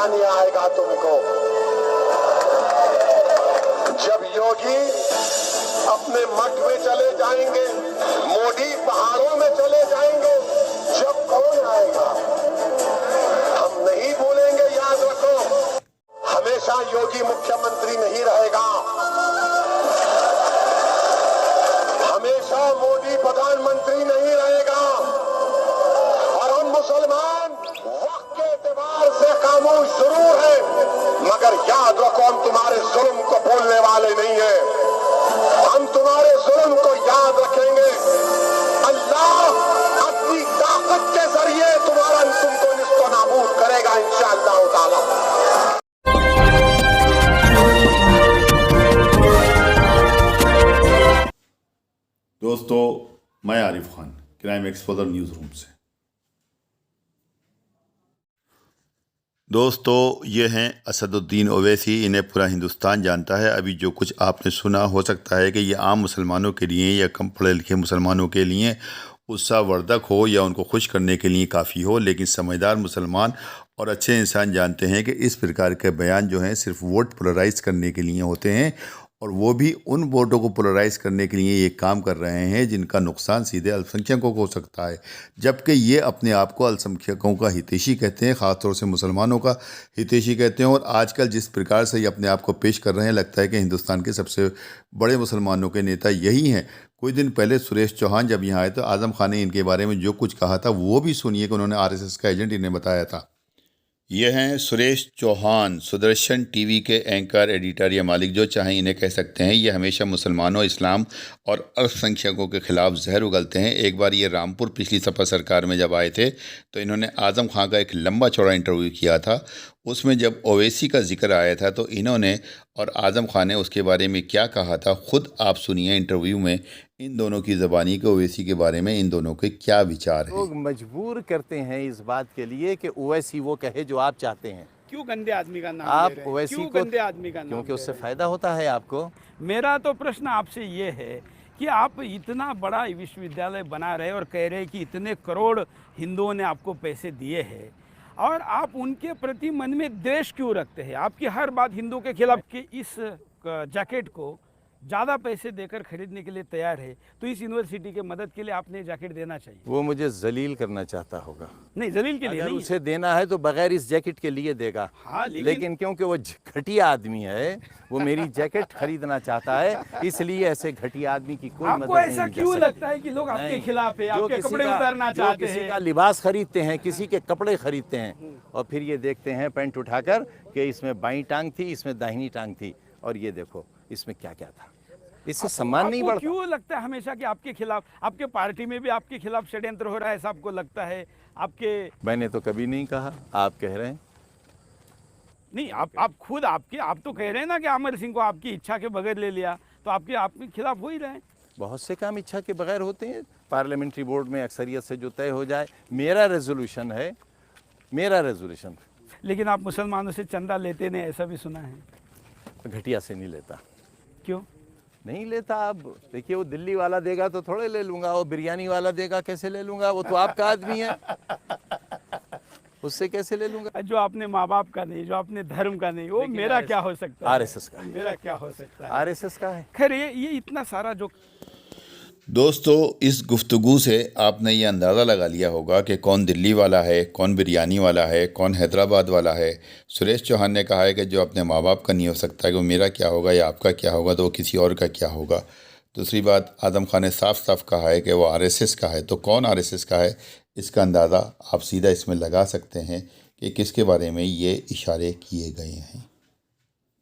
नहीं आएगा तुमको। जब योगी अपने मठ में चले जाएंगे, मोदी पहाड़ों में चले जाएंगे, जब कौन आएगा? हम नहीं बोलेंगे, याद रखो, हमेशा योगी मुख्यमंत्री नहीं रहेगा, हमेशा मोदी प्रधानमंत्री नहीं रहेगा। और हम मुसलमान वक्त के एतबार से खामोश जरूर है, मगर याद रखो हम तुम्हारे जुल्म को भूलने वाले नहीं है। हम तुम्हारे जुल्म को याद रखेंगे। अल्लाह अपनी ताकत के जरिए तुम्हारा तुमको निस्तो नाबूद करेगा इंशाअल्लाह ताला। दोस्तों, मैं Arif Khan, crime exposure news room से। दोस्तों, ये हैं असदुद्दीन ओवैसी। इन्हें पूरा हिंदुस्तान जानता है। अभी जो कुछ आपने सुना, हो सकता है कि ये आम मुसलमानों के लिए या कम पढ़े लिखे मुसलमानों के लिए उत्साहवर्धक हो या उनको खुश करने के लिए काफ़ी हो, लेकिन समझदार मुसलमान और अच्छे इंसान जानते हैं कि इस प्रकार के बयान जो हैं सिर्फ वोट पोलराइज करने के लिए होते हैं, और वो भी उन वोटों को पोलराइज करने के लिए ये काम कर रहे हैं जिनका नुकसान सीधे अल्पसंख्यकों को हो सकता है। जबकि ये अपने आप को अल्पसंख्यकों का हितैषी कहते हैं, ख़ासतौर से मुसलमानों का हितैषी कहते हैं। और आजकल जिस प्रकार से ये अपने आप को पेश कर रहे हैं, लगता है कि हिंदुस्तान के सबसे बड़े मुसलमानों के नेता यही हैं। कुछ दिन पहले सुरेश चौहान जब यहाँ आए तो आज़म खान ने इनके बारे में जो कुछ कहा था वो भी सुनिए कि उन्होंने RSS का एजेंट इन्हें बताया था। ये हैं सुरेश चौहान, सुदर्शन टीवी के एंकर, एडिटर या मालिक जो चाहें इन्हें कह सकते हैं। ये हमेशा मुसलमानों, इस्लाम और अल्पसंख्यकों के खिलाफ जहर उगलते हैं। एक बार ये रामपुर पिछली सपा सरकार में जब आए थे तो इन्होंने आज़म खान का एक लंबा चौड़ा इंटरव्यू किया था। उसमें जब ओवैसी का जिक्र आया था तो इन्होंने और आज़म खान ने उसके बारे में क्या कहा था, खुद आप सुनिए इंटरव्यू में इन दोनों की ज़बानी के ओवैसी के बारे में इन दोनों के क्या विचार हैं। लोग मजबूर करते हैं इस बात के लिए कि ओवैसी वो कहे जो आप चाहते हैं। क्यों गंदे आदमी का नाम आप ले रहे हैं? ओवैसी क्यों को गंदे आदमी का नाम क्योंकि ले उससे रहे फ़ायदा होता है आपको। हैं? मेरा तो प्रश्न आपसे ये है कि आप इतना बड़ा विश्वविद्यालय बना रहे और कह रहे हैं कि इतने करोड़ हिंदुओं ने आपको पैसे दिए हैं, और आप उनके प्रति मन में द्वेष क्यों रखते हैं? आपकी हर बात हिंदू के खिलाफ। कि इस जैकेट को ज़्यादा पैसे देकर खरीदने के लिए तैयार है, तो इस यूनिवर्सिटी के मदद के लिए आपने जैकेट देना चाहिए। वो मुझे जलील करना चाहता होगा। नहीं, जलील के लिए अगर नहीं। उसे देना है तो बगैर इस जैकेट के लिए देगा। हाँ, लेकिन क्योंकि वो घटिया आदमी है, वो मेरी जैकेट खरीदना चाहता है, इसलिए ऐसे घटिया आदमी की कोई मदद आपको नहीं ऐसा की जा क्यों सकती। लगता है कि लोग आपके नहीं, खिलाफ है, जो आपके किसी कपड़े का- उतारना जो चाहते किसी हैं? का लिबास खरीदते हैं, किसी के कपड़े खरीदते हैं, और फिर ये देखते हैं पैंट उठाकर कि इसमें बाईं टांग थी, इसमें दाहिनी टांग थी, और ये देखो इसमें क्या क्या था। इससे सम्मान नहीं आपको बढ़ता। क्यों लगता है हमेशा कि आपके खिलाफ, आपके पार्टी में भी आपके खिलाफ षड्यंत्र हो रहा है, ऐसा आपको लगता है? आपके मैंने तो कभी नहीं कहा, आप कह रहे हैं। नहीं, आप खुद आप तो कह रहे हैं ना कि अमर सिंह को आपकी इच्छा के बगैर ले लिया, तो आपके खिलाफ हो ही रहे हैं। बहुत से काम इच्छा के बगैर होते हैं। पार्लियामेंट्री बोर्ड में अक्सरियत से जो तय हो जाए, मेरा रेजोल्यूशन है, मेरा रेजोल्यूशन। लेकिन आप मुसलमानों से चंदा लेते नहीं, ऐसा भी सुना है। घटिया से नहीं लेता। क्यों नहीं लेता। अब देखिए, वो दिल्ली वाला देगा तो थोड़े ले लूंगा, वो बिरयानी वाला देगा कैसे ले लूंगा? वो तो आपका आदमी है, उससे कैसे ले लूंगा? जो अपने माँ बाप का नहीं, जो अपने धर्म का नहीं, वो मेरा क्या हो सकता है? RSS का। मेरा क्या हो सकता है? RSS का है। खैर, ये इतना सारा जो दोस्तों, इस गुफ्तगू से आपने ये अंदाज़ा लगा लिया होगा कि कौन दिल्ली वाला है, कौन बिरयानी वाला है, कौन हैदराबाद वाला है। सुरेश चौहान ने कहा है कि जो अपने माँ बाप का नहीं हो सकता कि वो मेरा क्या होगा या आपका क्या होगा, तो वो किसी और का क्या होगा। दूसरी बात, आज़म खान ने साफ साफ कहा है कि वो RSS का है। तो कौन RSS का है, इसका अंदाज़ा आप सीधा इसमें लगा सकते हैं कि किसके बारे में ये इशारे किए गए हैं।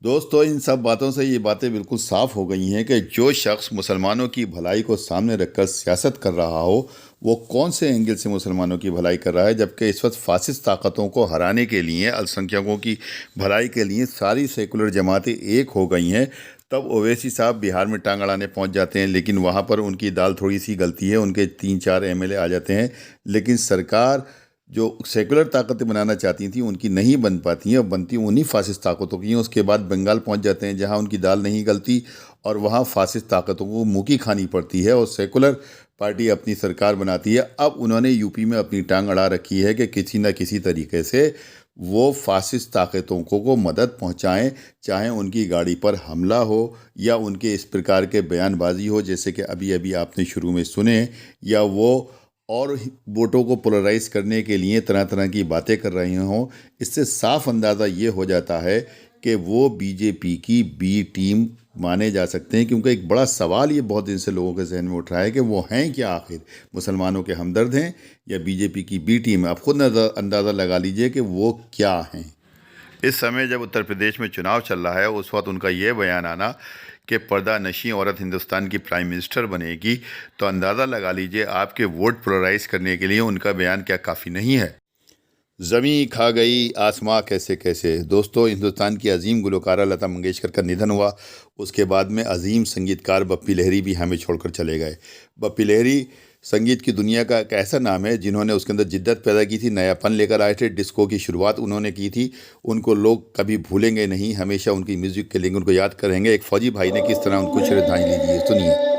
दोस्तों, इन सब बातों से ये बातें बिल्कुल साफ़ हो गई हैं कि जो शख्स मुसलमानों की भलाई को सामने रखकर सियासत कर रहा हो, वो कौन से एंगल से मुसलमानों की भलाई कर रहा है। जबकि इस वक्त फासिस्ट ताकतों को हराने के लिए, अल्पसंख्यकों की भलाई के लिए सारी सेकुलर जमातें एक हो गई हैं। तब ओवैसी साहब बिहार में टांग अड़ाने पहुँच जाते हैं, लेकिन वहाँ पर उनकी दाल थोड़ी सी गलती है, उनके 3-4 MLA आ जाते हैं, लेकिन सरकार जो सेकुलर ताकतें बनाना चाहती थी उनकी नहीं बन पाती हैं, और बनती उन्हीं फासिस्ट ताकतों की हैं। उसके बाद बंगाल पहुंच जाते हैं जहां उनकी दाल नहीं गलती, और वहां फासिस्ट ताकतों को मुँह की खानी पड़ती है और सेकुलर पार्टी अपनी सरकार बनाती है। अब उन्होंने यूपी में अपनी टांग अड़ा रखी है कि किसी न किसी तरीके से वो फासिस्ट ताकतों को मदद पहुंचाएं, चाहे उनकी गाड़ी पर हमला हो या उनके इस प्रकार के बयानबाजी हो जैसे कि अभी अभी आपने शुरू में सुने, या वो और वोटों को पोलराइज करने के लिए तरह तरह की बातें कर रहे हों। इससे साफ अंदाज़ा ये हो जाता है कि वो बीजेपी की बी टीम माने जा सकते हैं, क्योंकि एक बड़ा सवाल ये बहुत दिन से लोगों के जहन में उठ रहा है कि वो हैं क्या आखिर, मुसलमानों के हमदर्द हैं या बीजेपी की बी टीम। आप खुद अंदाज़ा लगा लीजिए कि वो क्या हैं। इस समय जब उत्तर प्रदेश में चुनाव चल रहा है, उस वक्त उनका ये बयान आना कि पर्दा नशी औरत हिंदुस्तान की प्राइम मिनिस्टर बनेगी, तो अंदाज़ा लगा लीजिए आपके वोट पोलराइज करने के लिए उनका बयान क्या काफ़ी नहीं है। ज़मीं खा गई आसमां कैसे कैसे। दोस्तों, हिंदुस्तान की अजीम गुलकारा लता मंगेशकर का निधन हुआ। उसके बाद में अजीम संगीतकार बप्पी लहरी भी हमें छोड़कर चले गए। बप्पी लहरी संगीत की दुनिया का एक ऐसा नाम है जिन्होंने उसके अंदर जिद्दत पैदा की थी, नयापन लेकर आए थे। डिस्को की शुरुआत उन्होंने की थी। उनको लोग कभी भूलेंगे नहीं, हमेशा उनकी म्यूज़िक के लिए उनको याद करेंगे। एक फ़ौजी भाई ने किस तरह उनको श्रद्धांजलि दी है, सुनिए।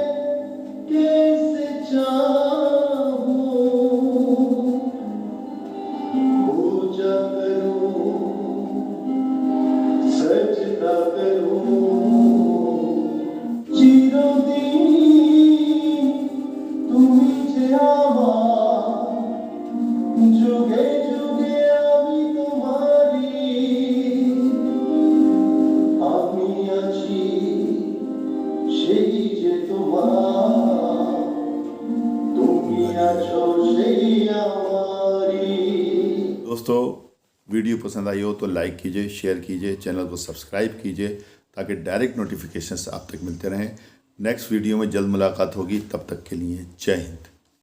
दोस्तों, वीडियो पसंद आई हो तो लाइक कीजिए, शेयर कीजिए, चैनल को सब्सक्राइब कीजिए ताकि डायरेक्ट नोटिफिकेशंस आप तक मिलते रहें। नेक्स्ट वीडियो में जल्द मुलाकात होगी, तब तक के लिए जय हिंद।